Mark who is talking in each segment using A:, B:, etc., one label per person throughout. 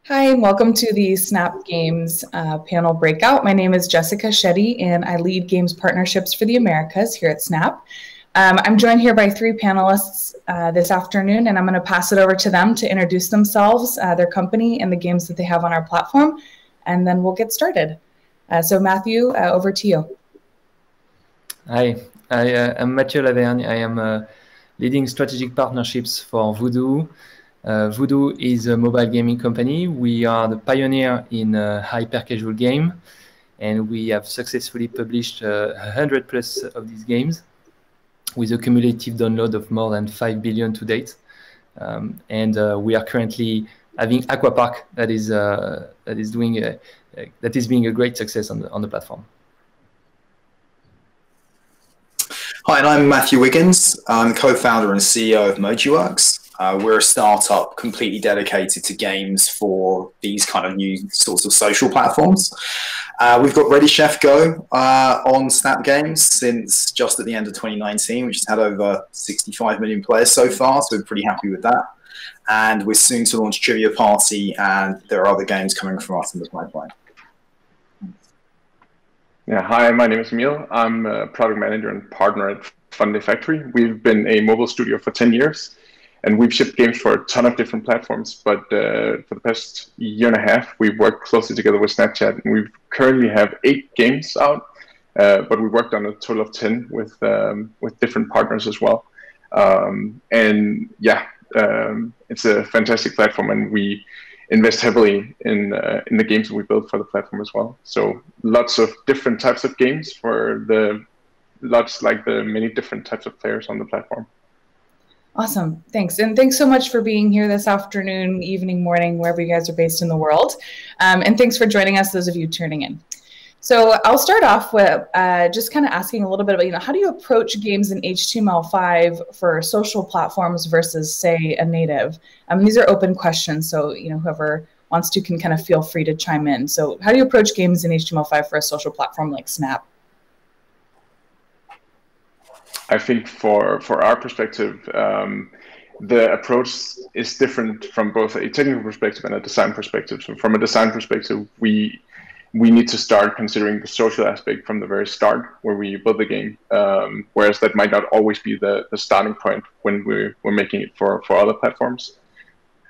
A: Hi, and welcome to the Snap Games panel breakout. My name is Jessica Shetty, and I lead games partnerships for the Americas here at Snap. I'm joined here by three panelists this afternoon, and I'm going to pass it over to them to introduce themselves, their company, and the games that they have on our platform, and then we'll get started. So Matthew, over to you.
B: Hi, I'm Mathieu Lavergne. I am leading strategic partnerships for Voodoo. Voodoo is a mobile gaming company. We are the pioneer in hyper-casual game, and we have successfully published 100 plus of these games with a cumulative download of more than 5 billion to date. We are currently having Aquapark that is being a great success on the platform.
C: Hi, and I'm Matthew Wiggins. I'm co-founder and CEO of Mojiworks. We're a startup completely dedicated to games for these kind of new sorts of social platforms. We've got Ready Chef Go on Snap Games since just at the end of 2019, which has had over 65 million players so far, so we're pretty happy with that. And we're soon to launch Trivia Party, and there are other games coming from us in the pipeline.
D: Yeah, hi, my name is Emil. I'm a product manager and partner at Funday Factory. We've been a mobile studio for 10 years, and we've shipped games for a ton of different platforms. But for the past year and a half, we've worked closely together with Snapchat, and we currently have 8 games out, but we worked on a total of 10 with different partners as well. It's a fantastic platform, and we invest heavily in the games that we build for the platform as well. So lots of different types of games for the many different types of players on the platform.
A: Awesome, thanks. And thanks so much for being here this afternoon, evening, morning, wherever you guys are based in the world. And thanks for joining us, those of you tuning in. So I'll start off with just kind of asking a little bit about, how do you approach games in HTML5 for social platforms versus, say, a native? These are open questions, so whoever wants to can kind of feel free to chime in. So how do you approach games in HTML5 for a social platform like Snap?
D: I think for our perspective, the approach is different from both a technical perspective and a design perspective. So from a design perspective, we need to start considering the social aspect from the very start where we build the game, whereas that might not always be the starting point when we're making it for other platforms.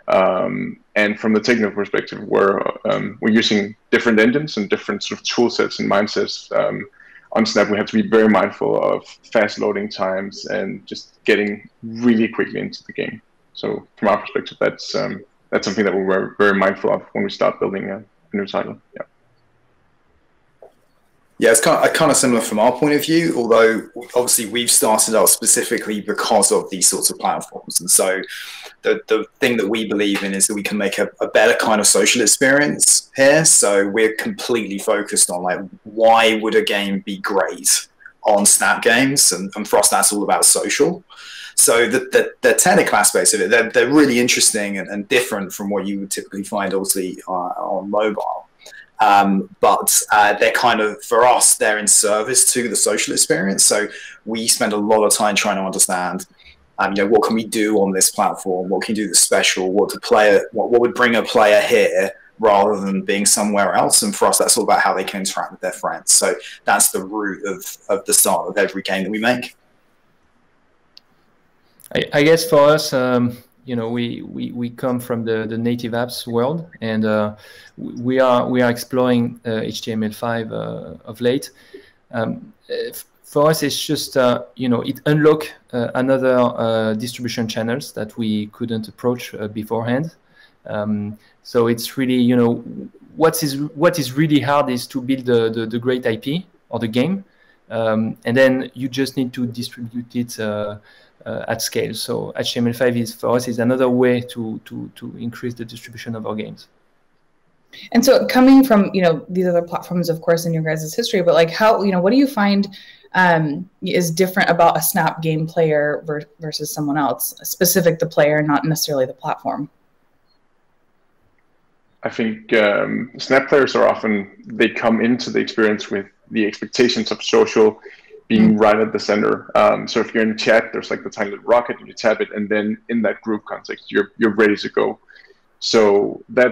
D: And from the technical perspective, we're using different engines and different sort of tool sets and mindsets. On Snap, we have to be very mindful of fast loading times and just getting really quickly into the game. So from our perspective, that's something that we're very mindful of when we start building a new title. Yeah.
C: Yeah, it's kind of similar from our point of view, although obviously we've started out specifically because of these sorts of platforms. And so the thing that we believe in is that we can make a better kind of social experience here. So we're completely focused on why would a game be great on Snap Games? And for us, that's all about social. So the technical aspects of it, they're really interesting and different from what you would typically find obviously on mobile. But they're kind of, for us, they're in service to the social experience. So we spend a lot of time trying to understand, what can we do on this platform? What can you do that's special? What would bring a player here rather than being somewhere else? And for us, that's all about how they can interact with their friends. So that's the root of the start of every game that we make.
B: I guess for us, we come from the native apps world, and we are exploring HTML5 of late. For us, it's just it unlock another distribution channels that we couldn't approach beforehand. So it's really what is really hard is to build the great IP or the game, and then you just need to distribute it at scale. So HTML5 for us is another way to increase the distribution of our games.
A: And so coming from these other platforms, of course, in your guys' history, but how what do you find is different about a Snap game player versus someone else, specific the player, not necessarily the platform?
D: I think Snap players are they come into the experience with the expectations of social being right at the center. So if you're in chat, there's the tiny little rocket and you tap it, and then in that group context, you're ready to go. So that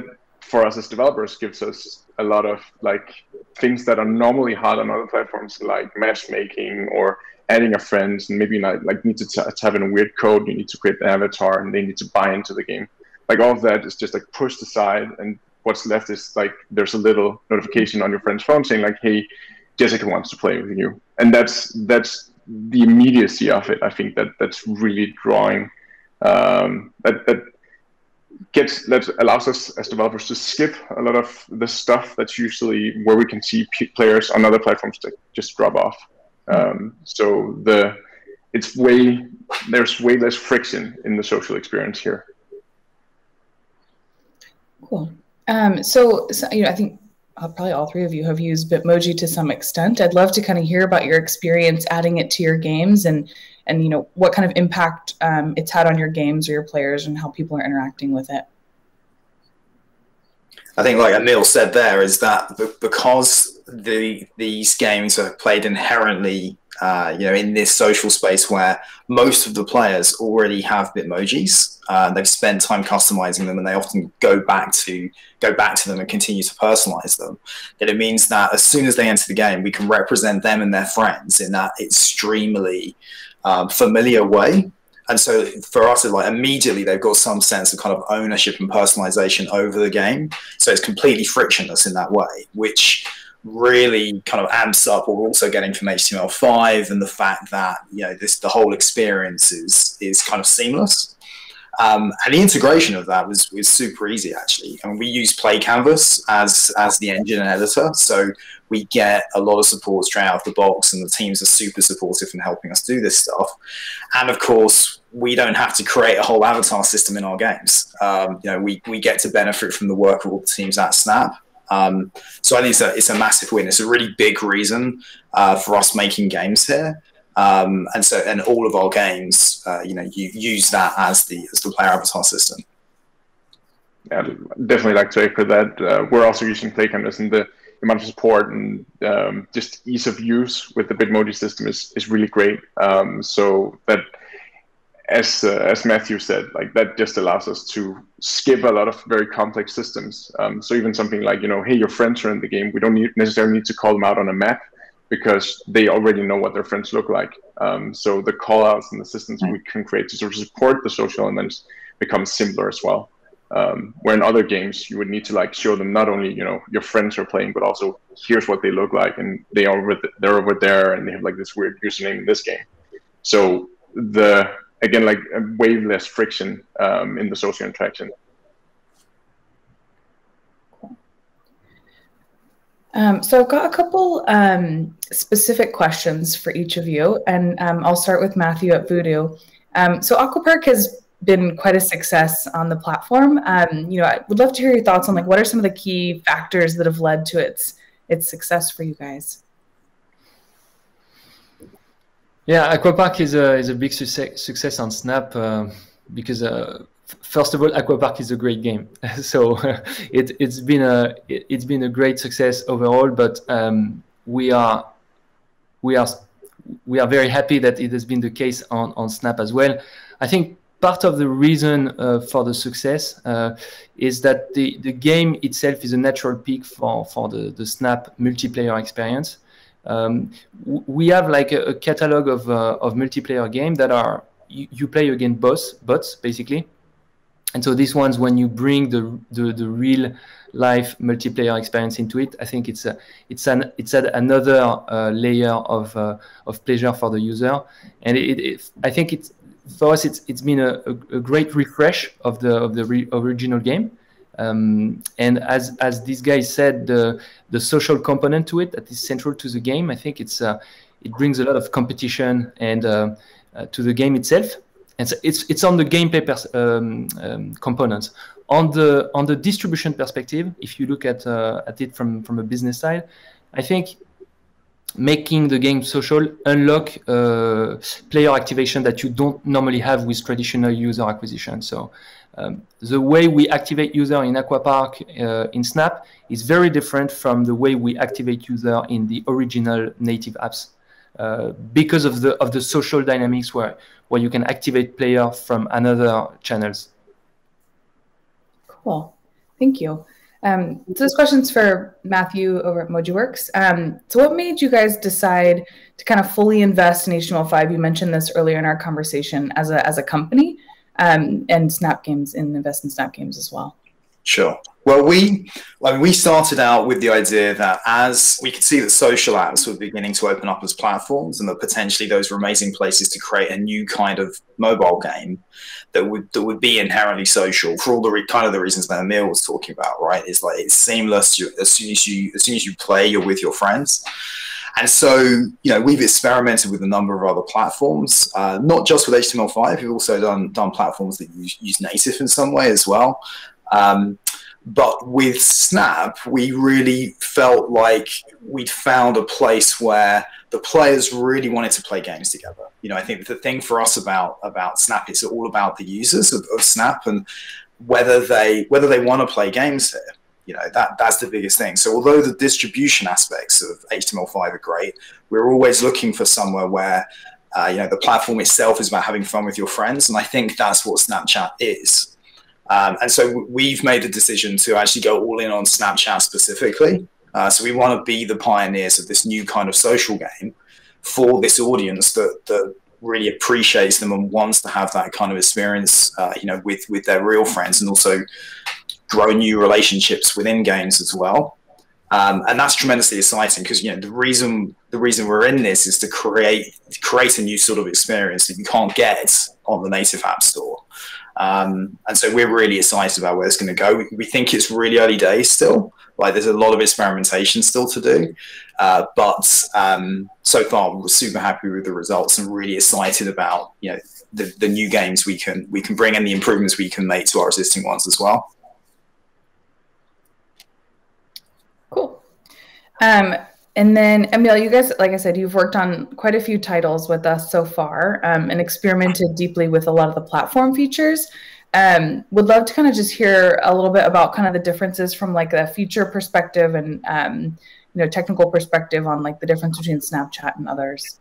D: for us as developers, gives us a lot of like things that are normally hard on other platforms, like matchmaking or adding a friend, and maybe not like need to type in a weird code. You need to create an avatar, and they need to buy into the game. Like all of that is just like pushed aside, and what's left is like there's a little notification on your friend's phone saying like, "Hey, Jessica wants to play with you," and that's the immediacy of it. I think that's really drawing that allows us as developers to skip a lot of the stuff that's usually where we can see players on other platforms that just drop off. So there's way less friction in the social experience here.
A: Cool. So I think probably all three of you have used Bitmoji to some extent. I'd love to kind of hear about your experience adding it to your games and what kind of impact it's had on your games or your players and how people are interacting with it.
C: I think, like Emil said there, is that because these games are played inherently, in this social space where most of the players already have Bitmojis, they've spent time customizing them, and they often go back to them and continue to personalize them. That it means that as soon as they enter the game, we can represent them and their friends in that extremely familiar way. And so for us, like immediately they've got some sense of kind of ownership and personalization over the game. So it's completely frictionless in that way, which really kind of amps up what we're also getting from HTML5 and the fact that the whole experience is kind of seamless. And the integration of that was super easy, actually. And we use Play Canvas as the engine and editor, so we get a lot of support straight out of the box, and the teams are super supportive in helping us do this stuff. And of course, we don't have to create a whole avatar system in our games. We get to benefit from the work of all the teams at Snap. So I think it's a massive win. It's a really big reason for us making games here. And all of our games, you use that as the player avatar system.
D: Yeah, definitely like to echo that. We're also using Play Canvas, and the amount of support and just ease of use with the Bitmoji system is really great. So that, as Matthew said, like that just allows us to skip a lot of very complex systems. So even something like, hey, your friends are in the game. We don't necessarily need to call them out on a map, because they already know what their friends look like. So the call-outs and the systems we can create to sort of support the social elements become simpler as well. Where in other games, you would need to like show them not only, your friends are playing, but also here's what they look like, and they're over there, and they have like this weird username in this game. So again, like way less friction in the social interaction.
A: So I've got a couple specific questions for each of you, and I'll start with Matthew at Voodoo. So Aquapark has been quite a success on the platform. I would love to hear your thoughts on like what are some of the key factors that have led to its success for you guys.
B: Yeah, Aquapark is a big success on Snap because first of all, Aquapark is a great game. So it's been a great success overall. But we are very happy that it has been the case on Snap as well. I think part of the reason for the success is that the game itself is a natural peak for the Snap multiplayer experience. We have like a catalog of multiplayer games that are you play against bots basically. And so these ones, when you bring the real life multiplayer experience into it, I think it's another layer of pleasure for the user. And I think for us it's been a great refresh of the original game. And as these guys said, the social component to it that is central to the game, I think it brings a lot of competition and to the game itself. And so it's on the gameplay components. On the distribution perspective, if you look at it from a business side, I think making the game social unlock player activation that you don't normally have with traditional user acquisition. So the way we activate user in Aquapark in Snap is very different from the way we activate user in the original native apps. Because of the social dynamics where you can activate player from another channels.
A: Cool, thank you. So this question's for Matthew over at MojiWorks. So what made you guys decide to kind of fully invest in HTML5? You mentioned this earlier in our conversation as a company, and Snap Games, and invest in Snap Games as well.
C: Sure. Well, we started out with the idea that as we could see that social apps were beginning to open up as platforms, and that potentially those were amazing places to create a new kind of mobile game that would be inherently social for all the kind of the reasons that Emil was talking about, right? It's like it's seamless. As soon as you play, you're with your friends. And so, you know, we've experimented with a number of other platforms, not just with HTML5. We've also done platforms that use native in some way as well. But with Snap, we really felt like we'd found a place where the players really wanted to play games together. You know, I think the thing for us about Snap is all about the users of Snap and whether they want to play games here. You know, that's the biggest thing. So although the distribution aspects of HTML5 are great, we're always looking for somewhere where you know, the platform itself is about having fun with your friends, and I think that's what Snapchat is. And so we've made the decision to actually go all in on Snapchat specifically. So we want to be the pioneers of this new kind of social game for this audience that really appreciates them and wants to have that kind of experience, you know, with their real friends, and also grow new relationships within games as well. And that's tremendously exciting because, you know, the reason we're in this is to create a new sort of experience that you can't get on the native app store. And so we're really excited about where it's going to go. We think it's really early days still. Like there's a lot of experimentation still to do. But so far we're super happy with the results and really excited about, you know, the new games we can bring and the improvements we can make to our existing ones as well.
A: Cool. And then, Emil, you guys, like I said, you've worked on quite a few titles with us so far, and experimented deeply with a lot of the platform features. Would love to kind of just hear a little bit about kind of the differences from like a feature perspective and you know, technical perspective on like the difference between Snapchat and others.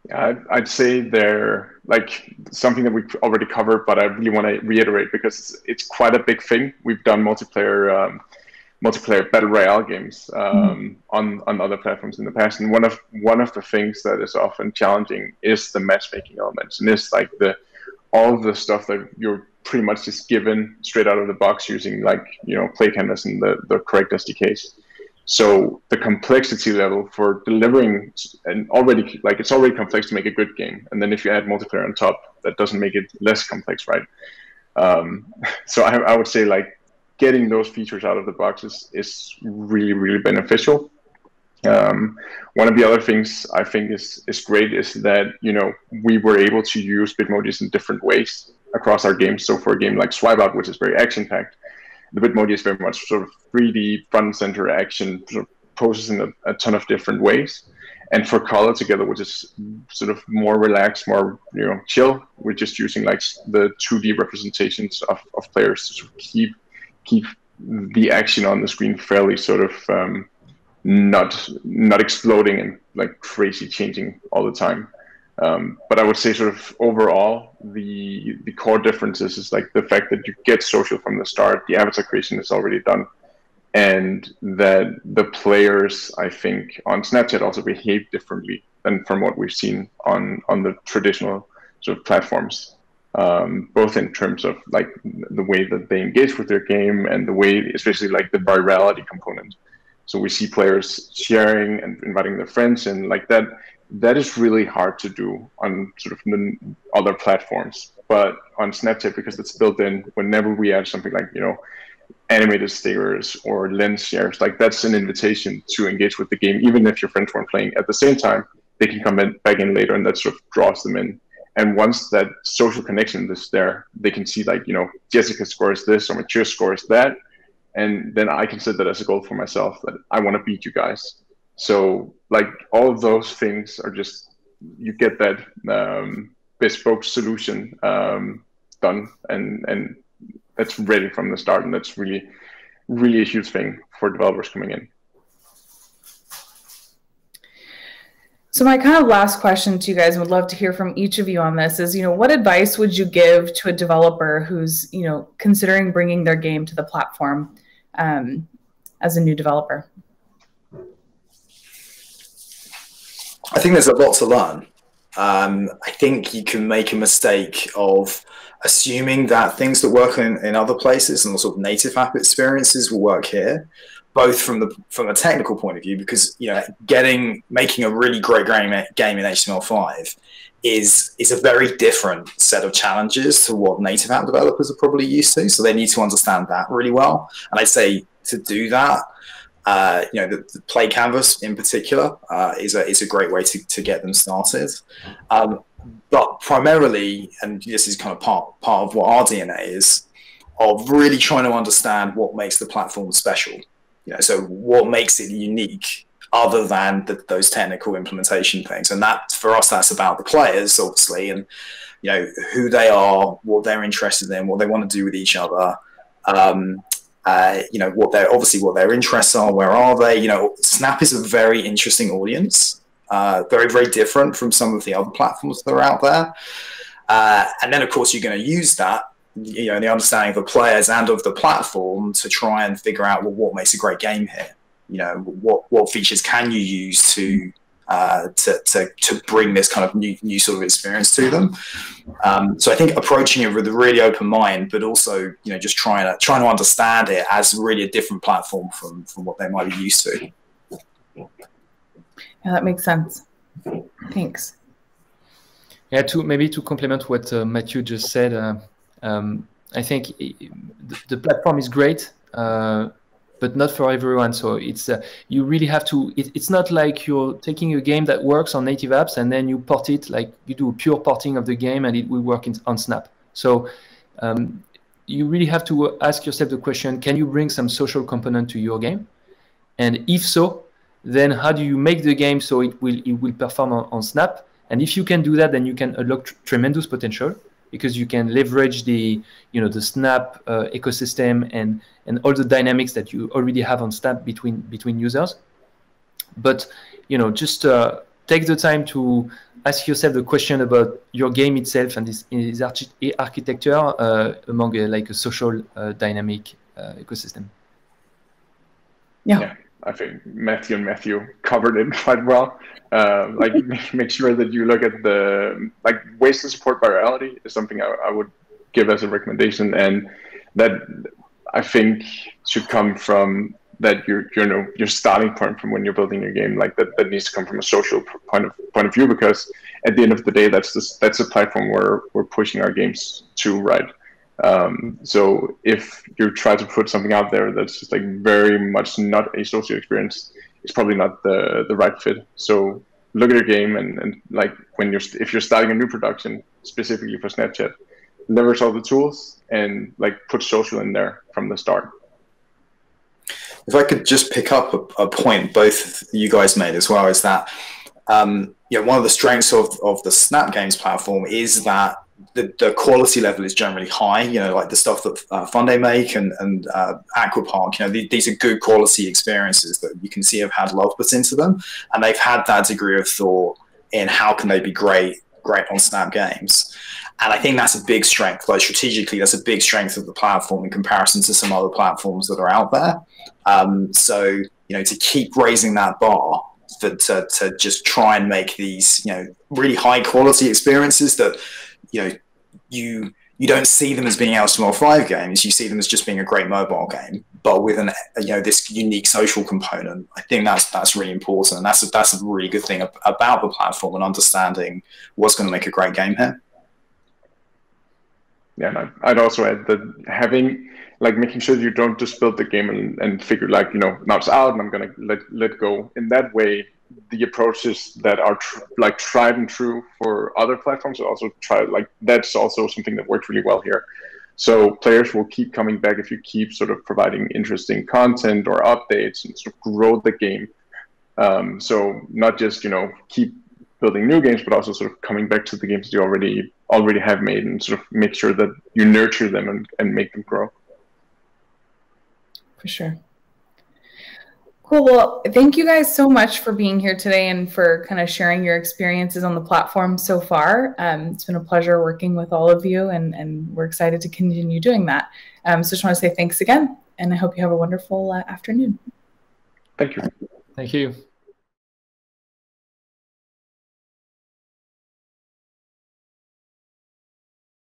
D: Yeah, I'd say they're like something that we've already covered, but I really want to reiterate because it's quite a big thing. We've done multiplayer battle royale games on other platforms in the past, and one of the things that is often challenging is the matchmaking elements, and it's like all the stuff that you're pretty much just given straight out of the box using, like, you know, Play Canvas and the correct SDKs. So the complexity level for delivering, and already, like, it's already complex to make a good game, and then if you add multiplayer on top, that doesn't make it less complex, right? So I would say, like, getting those features out of the box is really, really beneficial. One of the other things I think is great is that, you know, we were able to use Bitmojis in different ways across our games. So for a game like Swipe Out, which is very action-packed, the Bitmoji is very much sort of 3D front and center action, sort of processed in a ton of different ways. And for Color Together, which is sort of more relaxed, more, you know, chill, we're just using like the 2D representations of players to sort of keep the action on the screen fairly sort of not exploding and like crazy changing all the time. But I would say sort of overall, the core differences is like the fact that you get social from the start, the avatar creation is already done, and that the players, I think, on Snapchat also behave differently than from what we've seen on the traditional sort of platforms. Both in terms of like the way that they engage with their game and the way, especially like the virality component. So we see players sharing and inviting their friends, and like that is really hard to do on sort of the other platforms. But on Snapchat, because it's built in, whenever we add something like, you know, animated stickers or lens shares, like that's an invitation to engage with the game, even if your friends weren't playing at the same time. They can come back in later, and that sort of draws them in. And once that social connection is there, they can see, like, you know, Jessica scores this or Mature scores that. And then I can set that as a goal for myself, that I want to beat you guys. So, like, all of those things are just, you get that bespoke solution done, and that's ready from the start. And that's really, really a huge thing for developers coming in.
A: So my kind of last question to you guys, and would love to hear from each of you on this, is, what advice would you give to a developer who's, considering bringing their game to the platform as a new developer?
C: I think there's a lot to learn. I think you can make a mistake of assuming that things that work in other places and sort of native app experiences will work here, both from a technical point of view, because making a really great game in HTML5 is a very different set of challenges to what native app developers are probably used to. So they need to understand that really well. And I'd say to do that, the Play Canvas in particular is a great way to get them started. But primarily, and this is kind of part of what our DNA is, of really trying to understand what makes the platform special. So what makes it unique other than those technical implementation things. And that, for us, that's about the players, obviously, and who they are, what they're interested in, what they want to do with each other. What their interests are, where are they? Snap is a very interesting audience, very, very different from some of the other platforms that are out there. And then, of course, you're going to use that, the understanding of the players and of the platform to try and figure out, well, what makes a great game here? What features can you use to bring this kind of new sort of experience to them. So I think approaching it with a really open mind, but also just trying to understand it as really a different platform from what they might be used to.
A: Yeah, that makes sense. Thanks.
B: Yeah, maybe to complement what Matthew just said, I think the platform is great. But not for everyone. So it's you really have to. It's not like you're taking a game that works on native apps and then you port it, like you do a pure porting of the game and it will work on Snap. So you really have to ask yourself the question: can you bring some social component to your game? And if so, then how do you make the game so it will perform on Snap? And if you can do that, then you can unlock tremendous potential, because you can leverage the Snap ecosystem and all the dynamics that you already have on Snap between users. But just take the time to ask yourself the question about your game itself and its architecture among a social dynamic ecosystem.
A: Yeah.
D: I think Matthew covered it quite well. Make sure that you look at the ways to support virality is something I would give as a recommendation, and that I think should come from that your starting point from when you're building your game, that needs to come from a social point of view, because at the end of the day, that's a platform where we're pushing our games to, right? So if you try to put something out there that's just very much not a social experience, it's probably not the right fit. So look at your game and if you're starting a new production specifically for Snapchat, leverage all the tools and put social in there from the start.
C: If I could just pick up a point both you guys made as well, is that one of the strengths of the Snap Games platform is that the quality level is generally high. Like the stuff that Funday make and Aquapark, these are good quality experiences that you can see have had love put into them, and they've had that degree of thought in how can they be great on Snap Games. And I think that's a big strength. Strategically, that's a big strength of the platform in comparison to some other platforms that are out there. So to keep raising that bar, to just try and make these really high quality experiences that you don't see them as being HTML5 games. You see them as just being a great mobile game, but with this unique social component. I think that's really important, and that's a really good thing about the platform and understanding what's going to make a great game here.
D: Yeah, and I'd also add that making sure you don't just build the game and figure now it's out and I'm going to let go. In that way, the approaches that are tried and true for other platforms are also that's also something that works really well here. So players will keep coming back if you keep sort of providing interesting content or updates and sort of grow the game. So not just keep building new games, but also sort of coming back to the games that you already have made and sort of make sure that you nurture them and make them grow.
A: For sure. Cool. Well, thank you guys so much for being here today and for kind of sharing your experiences on the platform so far. It's been a pleasure working with all of you, and we're excited to continue doing that. So just want to say thanks again, and I hope you have a wonderful afternoon.
D: Thank you.
B: Thank you.